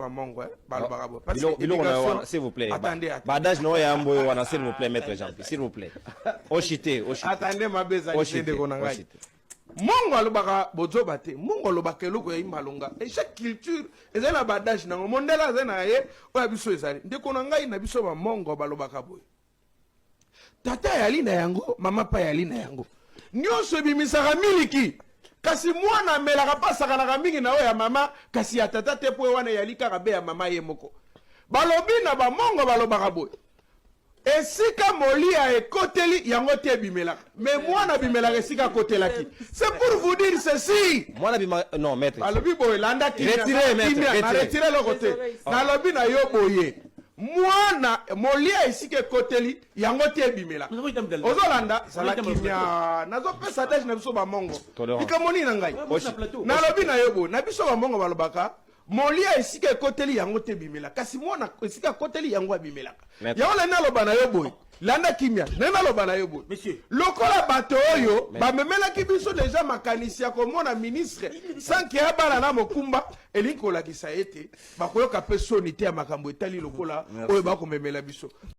ba mongo balobaka bo. S'il vous plaît. Attendez. Badage no ya mbo wana s'il vous plaît maître Jean, s'il vous plaît. Oshite. Attendez ma beza de konanga. Mongo alobaka bozo bate. Mongo alobaka eloko ya imbalonga. Et chaque culture ezana badage nango mondela zana ye oya biso ezali. Ndeko na ngai na biso ba mongo balobaka boy. Tata yali na yango, mama pa yali na yango. Nyonso bimisaka miliki. Kasi mwana melaka pasaka na mingi na oya mama, kasi ya tata te po wana yali kaka be ya mama ye moko. Balobi na ba mongo balobaka boy. Esika molia ekoteli yango te bimelaka. Mais mwana bimelaka esika kotelaki. C'est pour vous dire ceci. Mwana bima non maître. Balobi boy landa ki. Retirez maître. Retirez le côté. Na lobi na yo boye. Mwana molia esika koteli yango te bimela ozolanda sala kimia nazo pesa dash na biso ba mongo ikamoni na ngai na lobi na yobo na biso ba mongo balobaka molia esika koteli yango te bimela kasi mwana esika koteli yango abimela yango na loba na yobo landa kimia na loba na yobo lokola bato oyo ba memela ki biso déjà makanisi ya komona ministre sans que abala na mokumba elinkola kisaete bakoyoka pe sonité ya makambo etali lokola oyo ba komemela biso